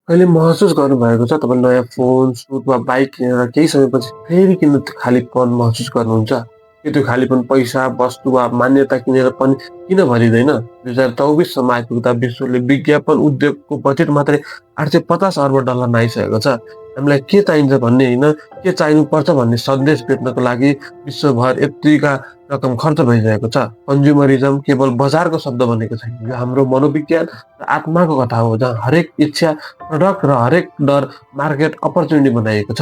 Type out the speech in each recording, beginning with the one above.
कहिले महसुस गर्नुभएको छ तपाईँ नयाँ फोन, सुट वा बाइक किनेर केही समयपछि फेरि किन त्यो खालीपन महसुस गर्नुहुन्छ? के त्यो खालीपन पैसा, वस्तु वा मान्यता किनेर पनि किन भरिँदैन? 2024 सम्म आइपुग्दा विश्वले विज्ञापन उद्योगको बजेट मात्रै $850 अर्ब आइसकेको छ। हामीलाई के चाहिन्छ भन्ने होइन, के चाहिनुपर्छ भन्ने सन्देश बेच्नको लागि विश्वभर यत्तिका रकम खर्च भइरहेको छ। कन्ज्युमरिजम केवल बजारको शब्द बनेको छैन, यो हाम्रो मनोविज्ञान र आत्माको कथा हो, जहाँ हरेक इच्छा प्रोडक्ट र हरेक डर मार्केट अपर्च्युनिटी बनाइएको छ।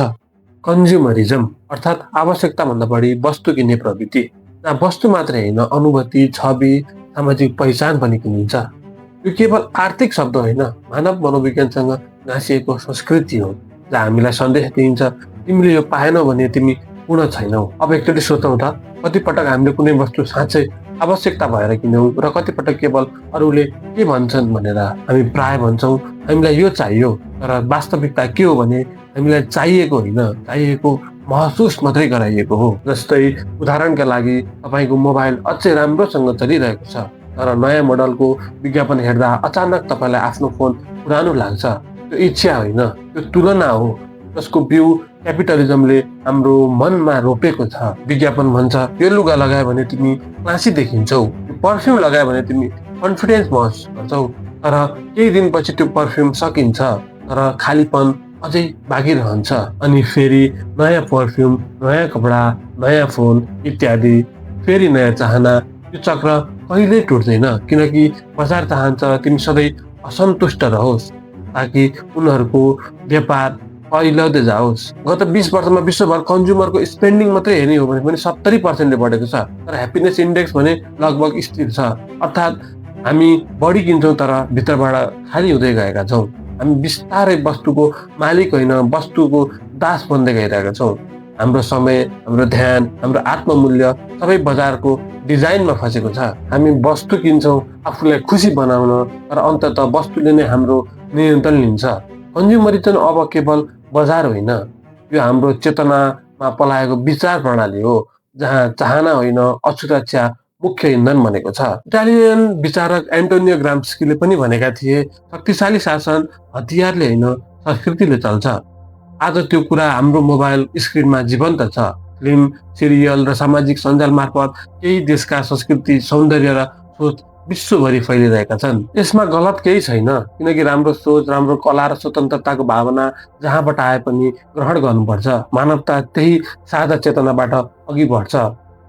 कन्ज्युमरिजम अर्थात् आवश्यकताभन्दा बढी वस्तु किन्ने प्रवृत्ति, जहाँ वस्तु मात्रै होइन, अनुभूति, छवि, सामाजिक पहिचान पनि किनिन्छ। यो केवल आर्थिक शब्द होइन, मानव मनोविज्ञानसँग गाँसिएको संस्कृति हो, जहाँ हामीलाई सन्देश दिइन्छ तिमीले यो पाएनौ भने तिमी पूर्ण छैनौ। अब एकचोटि सोचौँ त, कतिपटक हामीले कुनै वस्तु साँच्चै आवश्यकता भएर किन्यौँ र कतिपटक केवल अरूले के भन्छन् भनेर। हामी प्राय भन्छौँ हामीलाई यो चाहियो, तर वास्तविकता के हो भने हामीलाई चाहिएको होइन, चाहिएको महसुस मात्रै गराइएको हो। जस्तै उदाहरणका लागि तपाईँको मोबाइल अझै राम्रोसँग चलिरहेको छ, तर नयाँ मोडलको विज्ञापन हेर्दा अचानक तपाईँलाई आफ्नो फोन पुरानो लाग्छ। त्यो इच्छा होइन, त्यो तुलना हो, जसको बिउ क्यापिटलिजमले हाम्रो मनमा रोपेको छ। विज्ञापन भन्छ यो लुगा लगायो भने तिमी क्लासी देखिन्छौ, यो पर्फ्युम लगायो भने तिमी कन्फिडेन्स महसुस गर्छौ। तर केही दिनपछि त्यो पर्फ्युम सकिन्छ, तर खालीपन अझै बाँकी रहन्छ। अनि फेरि नयाँ पर्फ्युम, नयाँ कपडा, नयाँ फोन इत्यादि, फेरि नयाँ चाहना। यो चक्र कहिल्यै टुट्दैन, किनकि बजार चाहन्छ तिमी सधैँ असन्तुष्ट रहोस्, ताकि उनीहरूको व्यापार फैलाउँदै जाओस्। गत 20 वर्षमा विश्वभर कन्ज्युमरको स्पेन्डिङ मात्रै हेर्ने हो भने पनि 70% बढेको छ, तर ह्याप्पिनेस इन्डेक्स भने लगभग स्थिर छ। अर्थात् हामी बढी किन्छौँ तर भित्रबाट खाली हुँदै गएका छौँ। हामी बिस्तारै वस्तुको मालिक होइन, वस्तुको दास बन्दै गइरहेका छौँ। हाम्रो समय, हाम्रो ध्यान, हाम्रो आत्ममूल्य सबै बजारको डिजाइनमा फँसेको छ। हामी वस्तु किन्छौँ आफूलाई खुसी बनाउन, तर अन्ततः वस्तुले नै हाम्रो नियन्त्रण लिन्छ। कन्ज्युमरिजम अब केवल बजार होइन, यो हाम्रो चेतनामा पलाएको विचार प्रणाली हो, जहाँ चाहना होइन, असुरक्षा मुख्य इन्धन बनेको छ। इटालियन विचारक एन्टोनियो ग्राम्स्कीले पनि भनेका थिए, शक्तिशाली शासन हतियारले होइन, संस्कृतिले चल्छ। आज त्यो कुरा हाम्रो मोबाइल स्क्रिनमा जीवन्त छ। फिल्म, सिरियल र सामाजिक सञ्जाल मार्फत केही देशका संस्कृति, सौन्दर्य र सोच विश्वभरि फैलिरहेका छन्। यसमा गलत केही छैन, किनकि राम्रो सोच, राम्रो कला र स्वतन्त्रताको भावना जहाँबाट आए पनि ग्रहण गर्नुपर्छ। मानवता त्यही साझा चेतनाबाट अघि बढ्छ।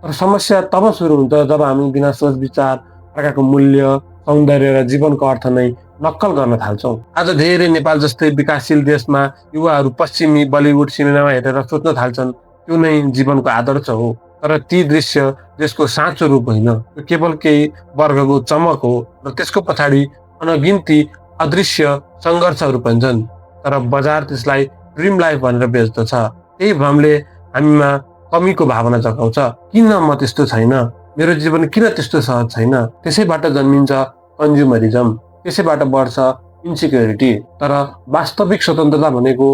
तर समस्या तब सुरु हुन्छ जब हामी बिना सोच विचार, अर्काको मूल्य, सौन्दर्य र जीवनको अर्थ नै नक्कल गर्न थाल्छौँ। आज धेरै नेपाल जस्तै विकासशील देशमा युवाहरू पश्चिमी बलिउड सिनेमा हेरेर सोच्न थाल्छन् त्यो नै जीवनको आदर्श हो। तर ती दृश्य देशको साँचो रूप होइन, यो केवल केही वर्गको चमक हो र त्यसको पछाडि अनगिन्ती अदृश्य सङ्घर्षहरू हुन्छन्। तर बजार त्यसलाई ड्रिम लाइफ भनेर बेच्दछ। त्यही भ्रमले हामीमा कमीको भावना जगाउँछ। किन म त्यस्तो छैन, मेरो जीवन किन त्यस्तो सहज छैन? त्यसैबाट जन्मिन्छ कन्ज्युमरिजम, त्यसैबाट बढ्छ इन्सिक्योरिटी। तर वास्तविक स्वतन्त्रता भनेको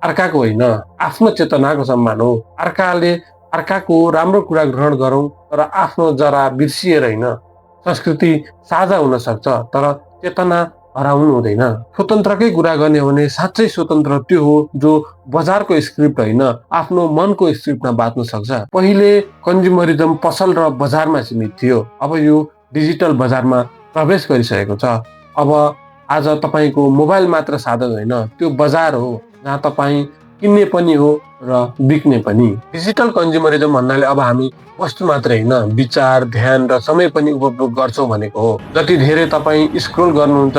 अर्काको होइन, आफ्नो चेतनाको सम्मान हो। अर्काको राम्रो कुरा ग्रहण गरौँ, तर आफ्नो जरा बिर्सिएर होइन। संस्कृति साझा हुन सक्छ, तर चेतना हराउनु हुँदैन। स्वतन्त्रकै कुरा गर्ने हो भने साँच्चै स्वतन्त्र त्यो हो जो बजारको स्क्रिप्ट होइन, आफ्नो मनको स्क्रिप्टमा बाँच्न सक्छ। पहिले कन्ज्युमरिजम पसल र बजारमा सीमित थियो, अब यो डिजिटल बजारमा प्रवेश गरिसकेको छ। अब आज तपाईँको मोबाइल मात्र साधन होइन, त्यो बजार हो, जहाँ तपाईँ किन्ने पनि हो र बिक्ने पनि। डिजिटल कन्ज्युमरिजम भन्नाले अब हामी वस्तु मात्रै होइन, विचार, ध्यान र समय पनि उपभोग गर्छौँ भनेको हो। जति धेरै तपाईँ स्क्रोल गर्नुहुन्छ,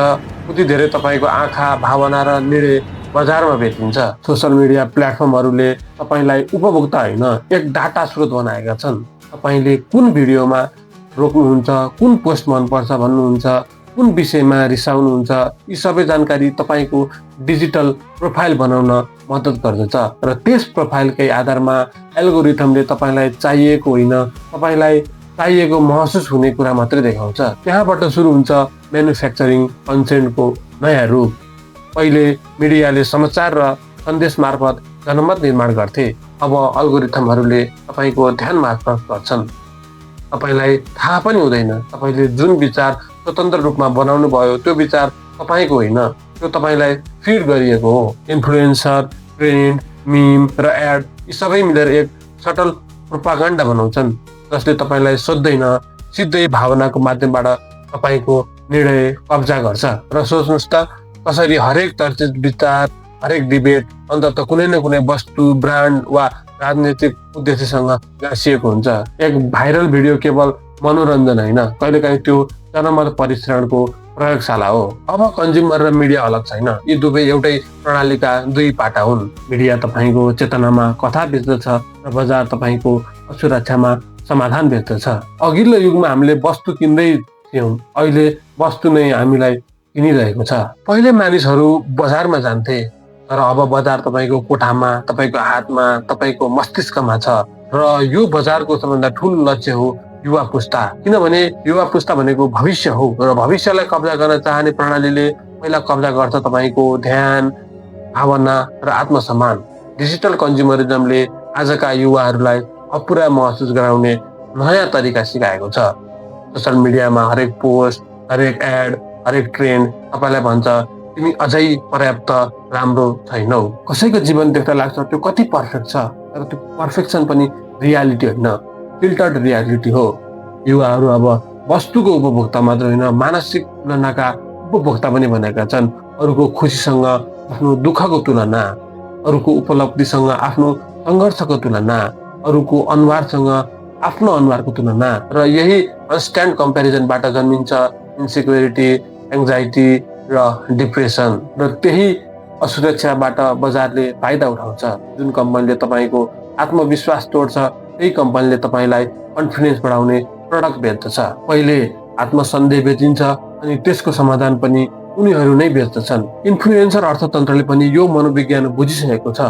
उति धेरै तपाईँको आँखा, भावना र निर्णय बजारमा बेचिन्छ। सोसल मिडिया प्लेटफर्महरूले तपाईँलाई उपभोक्ता होइन, एक डाटा स्रोत बनाएका छन्। तपाईँले कुन भिडियोमा रोक्नुहुन्छ, कुन पोस्ट मनपर्छ भन्नुहुन्छ, कुन विषयमा रिसाउनुहुन्छ, यी सबै जानकारी तपाईँको डिजिटल प्रोफाइल बनाउन मद्दत गर्दछ। र त्यस प्रोफाइलकै आधारमा एल्गोरिथमले तपाईँलाई चाहिएको होइन, तपाईँलाई चाहिएको महसुस हुने कुरा मात्रै देखाउँछ। त्यहाँबाट सुरु हुन्छ म्यानुफ्याक्चरिङ कन्टेन्टको नयाँ रूप। पहिले मिडियाले समाचार र सन्देश मार्फत जनमत निर्माण गर्थे, अब एल्गोरिथमहरूले तपाईँको ध्यान मार्फत गर्छन्। तपाईँलाई थाहा पनि हुँदैन तपाईँले जुन विचार स्वतन्त्र रूपमा बनाउनु भयो त्यो विचार तपाईँको होइन, त्यो तपाईँलाई फिड गरिएको हो। इन्फ्लुएन्सर, ट्रेन्ड, मिम र एड यी सबै मिलेर एक सटल प्रोपागन्डा बनाउँछन् जसले तपाईँलाई सोध्दैन, सिधै भावनाको माध्यमबाट तपाईँको निर्णय कब्जा गर्छ। र सोच्नुहोस् त कसरी हरेक चर्चित विचार, हरेक डिबेट अन्ततः कुनै न कुनै वस्तु, ब्रान्ड वा राजनीतिक उद्देश्यसँग गाँसिएको हुन्छ। एक भाइरल भिडियो केवल मनोरञ्जन होइन, कहिलेकाहीँ त्यो जनमत परिश्रणको प्रयोगशाला हो। अब कन्ज्युमर र मिडिया अलग छैन, यी दुवै एउटै प्रणालीका दुई पाटा हुन्। मिडिया तपाईँको चेतनामा कथा बेच्दछ र बजार तपाईँको असुरक्षामा समाधान बेच्दछ। अघिल्लो युगमा हामीले वस्तु किन्दै थियौँ, अहिले वस्तु नै हामीलाई किनिरहेको छ। पहिले मानिसहरू बजारमा जान्थे, तर अब बजार तपाईँको कोठामा, तपाईँको हातमा, तपाईँको मस्तिष्कमा छ। र यो बजारको सबभन्दा ठुलो लक्ष्य हो युवा पुस्ता, किनभने युवा पुस्ता भनेको भविष्य हो र भविष्यलाई कब्जा गर्न चाहने प्रणालीले पहिला कब्जा गर्छ तपाईँको ध्यान, भावना र आत्मसम्मान। डिजिटल कन्ज्युमरिजमले आजका युवाहरूलाई अपुरा महसुस गराउने नयाँ तरिका सिकाएको छ। सोसल मिडियामा हरेक पोस्ट, हरेक एड, हरेक ट्रेन्ड तपाईँलाई भन्छ तिमी अझै पर्याप्त राम्रो छैनौ। कसैको जीवन देख्दा लाग्छ त्यो कति पर्फेक्ट छ, तर त्यो पर्फेक्सन पनि रियालिटी होइन, फिल्टर्ड रियालिटी हो। युवाहरू अब वस्तुको उपभोक्ता मात्र होइन, मानसिक तुलनाका उपभोक्ता पनि बनेका छन्। अरूको खुसीसँग आफ्नो दुःखको तुलना, अरूको उपलब्धिसँग आफ्नो सङ्घर्षको तुलना, अरूको अनुहारसँग आफ्नो अनुहारको तुलना, र यही कन्स्ट्यान्ट कम्पेरिजनबाट जन्मिन्छ इन्सेक्युरिटी, एङ्जाइटी र डिप्रेसन। र त्यही असुरक्षाबाट बजारले फाइदा उठाउँछ। जुन कम्पनीले तपाईँको आत्मविश्वास तोड्छ, त्यही कम्पनीले तपाईँलाई कन्फिडेन्स बढाउने प्रडक्ट बेच्दछ। पहिले आत्मसन्देह बेचिन्छ अनि त्यसको समाधान पनि उनीहरू नै बेच्दछन्। इन्फ्लुएन्सर अर्थतन्त्रले पनि यो मनोविज्ञान बुझिसकेको छ।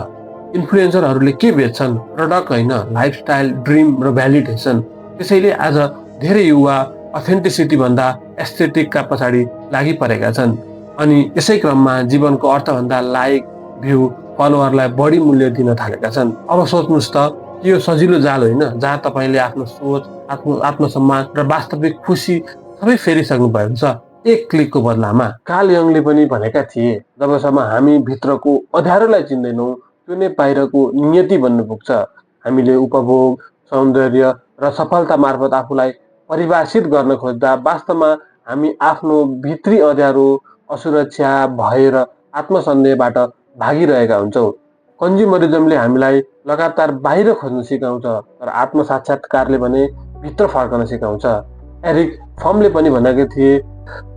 इन्फ्लुएन्सरहरूले के बेच्छन्? प्रडक्ट होइन, लाइफस्टाइल, ड्रिम र भ्यालिडेसन। त्यसैले आज धेरै युवा अथेन्टिसिटी भन्दा एस्थेटिकका पछाडि लागि परेका छन् अनि यसै क्रममा जीवनको अर्थभन्दा लाइक, भ्यू, फलोअरलाई बढी मूल्य दिन थालेका छन्। अब सोच्नुहोस् त, यो सजिलो जाल होइन जहाँ तपाईँले आफ्नो सोच, आत्मसम्मान र वास्तविक खुसी सबै फेरिसक्नु भएको छ एक क्लिकको बदलामा। कार्ल यङले पनि भनेका थिए, जबसम्म हामी भित्रको अँध्यारोलाई चिन्दैनौँ त्यो नै बाहिरको नियति बन्नु पुग्छ। हामीले उपभोग, सौन्दर्य र सफलता मार्फत आफूलाई परिभाषित गर्न खोज्दा वास्तवमा हामी आफ्नो भित्री अँध्यारो, असुरक्षा, भय र आत्मसन्देहबाट भागिरहेका हुन्छौँ। कन्ज्युमरिजमले हामीलाई लगातार बाहिर खोज्न सिकाउँछ, तर आत्मसाक्षात्कारले भने भित्र फर्कन सिकाउँछ। एरिक फर्मले पनि भनेका थिए,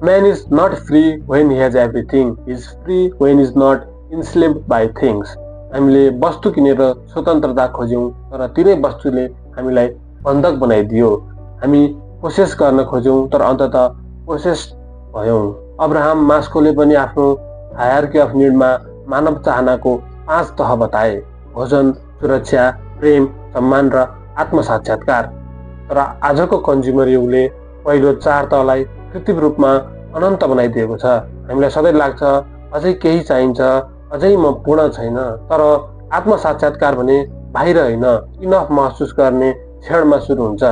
man is not free when he has everything, is free when is not enslaved by things. हामीले वस्तु किनेर स्वतन्त्रता खोज्यौँ, तर तिनै वस्तुले हामीलाई बन्धक बनाइदियो। हामी पोसेस गर्न खोज्यौँ, तर अन्ततः पोसेस भयौँ। अब्राहम मास्कोले पनि आफ्नो हायरार्की अफ निडमा मानव चाहनाको 5 तह बताए: भोजन, सुरक्षा, प्रेम, सम्मान र आत्मसाक्षात्कार। तर आजको कन्ज्युमर युगले पहिलो 4 तहलाई कृत्रिम रूपमा अनन्त बनाइदिएको छ। हामीलाई सधैँ लाग्छ अझै केही चाहिन्छ, अझै म पूर्ण छैन। तर आत्मसाक्षात्कार भने बाहिर होइन, इनफ महसुस गर्ने क्षणमा सुरु हुन्छ।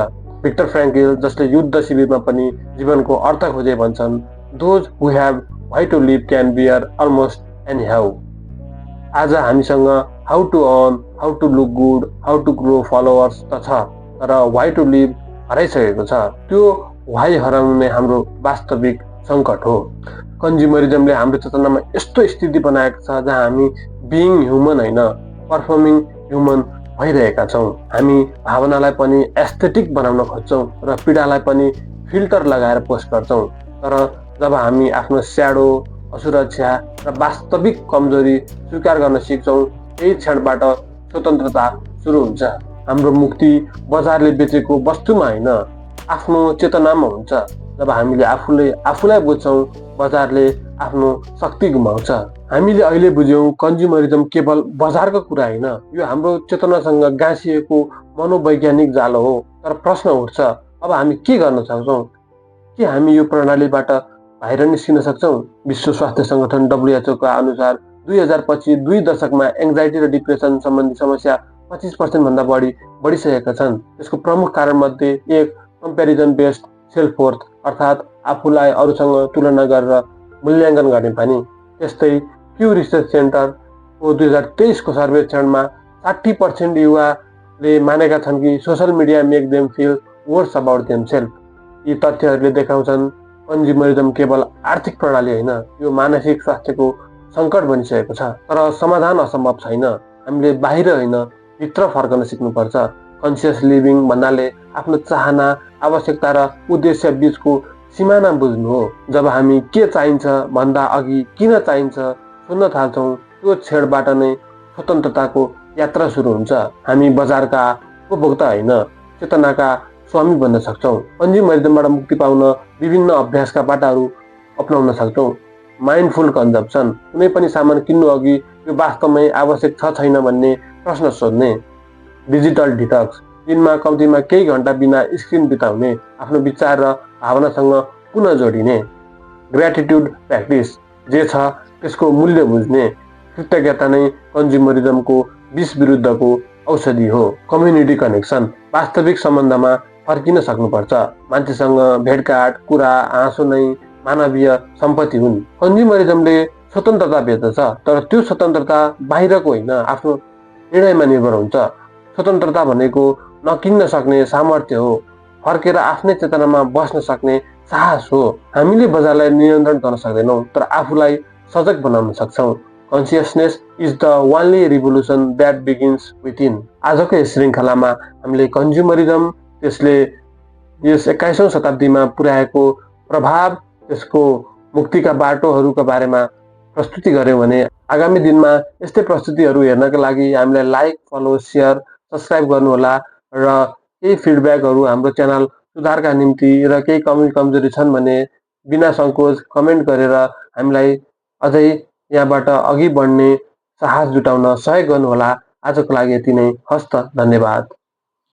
भिक्टर फ्र्याङ्कल, जसले युद्ध शिविरमा पनि जीवनको अर्थ खोजे भन्छन्, those who have why to live can bear almost any how. आज हामीसँग how to earn, how to look good, how to grow followers त छ, तर व्हाई टु लिभ हराइसकेको छ। त्यो व्हाई हराउनु नै हाम्रो वास्तविक सङ्कट हो। कन्ज्युमरिजमले हाम्रो चेतनामा यस्तो स्थिति बनाएको छ जहाँ हामी बिइङ ह्युमन होइन, पर्फर्मिङ ह्युमन भइरहेका छौँ। हामी भावनालाई पनि एस्थेटिक बनाउन खोज्छौँ र पीडालाई पनि फिल्टर लगाएर पोस्ट गर्छौँ। तर जब हामी आफ्नो स्याडो, असुरक्षा र वास्तविक कमजोरी स्वीकार गर्न सिक्छौँ, त्यही क्षणबाट स्वतन्त्रता सुरु हुन्छ। हाम्रो मुक्ति बजारले बेचेको वस्तुमा होइन, आफ्नो चेतनामा हुन्छ। जब हामीले आफूलाई बुझ्छौँ, बजारले आफ्नो शक्ति गुमाउँछ। हामीले अहिले बुझ्यौँ कन्ज्युमरिजम केवल बजारको कुरा होइन, यो हाम्रो चेतनासँग गाँसिएको मनोवैज्ञानिक जालो हो। तर प्रश्न उठ्छ, अब हामी के गर्न सक्छौँ? के हामी यो प्रणालीबाट बाहिर निस्किन सक्छौँ? विश्व स्वास्थ्य सङ्गठन WHO का अनुसार 2000 2 दशकमा एङ्जाइटी र डिप्रेसन सम्बन्धी समस्या 25% भन्दा बढिसकेका छन्। यसको प्रमुख कारण मध्ये एक कम्पेरिजन बेस्ड सेल्फ वर्थ, अर्थात् आफूलाई अरूसँग तुलना गरेर मूल्याङ्कन गर्ने पनि। यस्तै क्यू रिसर्च सेन्टरको 2023 को सर्वेक्षणमा 60% युवाले मानेका छन् कि social media make them feel worse about themselves. यी तथ्यहरूले देखाउँछन् कन्ज्युमरिजम केवल आर्थिक प्रणाली होइन, यो मानसिक स्वास्थ्यको सङ्कट बनिसकेको छ। तर समाधान असम्भव छैन। हामीले बाहिर होइन, भित्र फर्कन सिक्नुपर्छ। कन्सियस लिभिङ भन्नाले आफ्नो चाहना, आवश्यकता र उद्देश्य बीचको सिमाना बुझ्नु हो। जब हामी के चाहिन्छ भन्दा अघि किन चाहिन्छ सोध्न थाल्छौँ, त्यो क्षणबाट नै स्वतन्त्रताको यात्रा सुरु हुन्छ। हामी बजारका उपभोक्ता होइन, चेतनाका स्वामी बन्न सक्छौँ। कन्ज्युमरिजमबाट मुक्ति पाउन विभिन्न अभ्यासका बाटाहरू अपनाउन सक्छौँ। माइन्डफुल कन्जम्पसन, कुनै पनि सामान किन्नु अघि यो वास्तवमै आवश्यक छ छैन भन्ने प्रश्न सोध्ने। डिजिटल डिटक्स, दिनमा कम्तीमा केही घन्टा बिना स्क्रिन बिताउने, आफ्नो विचार र भावनासँग पुनः जोडिने। ग्र्याटिट्युड प्र्याक्टिस, जे छ त्यसको मूल्य बुझ्ने। कृतज्ञता नै कन्ज्युमरिजमको विष विरुद्धको औषधि हो। कम्युनिटी कनेक्सन, वास्तविक सम्बन्धमा फर्किन सक्नुपर्छ। मान्छेसँग भेटघाट, कुरा, हाँसो नै मानवीय सम्पत्ति हुन्। कन्ज्युमरिजमले स्वतन्त्रता बेच्दछ, तर त्यो स्वतन्त्रता बाहिरको होइन, आफ्नो निर्णयमा निर्भर हुन्छ। स्वतन्त्रता भनेको नकिन्न सक्ने सामर्थ्य हो, फर्केर आफ्नै चेतनामा बस्न सक्ने साहस हो। हामीले बजारलाई नियन्त्रण गर्न सक्दैनौँ, तर आफूलाई सजग बनाउन सक्छौँ। Consciousness is the only revolution that begins within. आजको यस श्रृङ्खलामा हामीले कन्ज्युमरिजम, त्यसले यस 21औं शताब्दीमा पुर्याएको प्रभाव, त्यसको मुक्तिका बाटोहरूका बारेमा प्रस्तुति गर्यौँ भने आगामी दिनमा यस्तै प्रस्तुतिहरू हेर्नका लागि हामीलाई लाइक, फलो, सेयर, सब्सक्राइब गर्नुहोला र केही फिडब्याकहरू हाम्रो च्यानल सुधारका निम्ति र केही कमी कमजोरी छन् भने बिना सङ्कोच कमेन्ट गरेर हामीलाई अझै यहाँबाट अघि बढ्ने साहस जुटाउन सहयोग गर्नुहोला। आजको लागि यति नै। हस्त, धन्यवाद।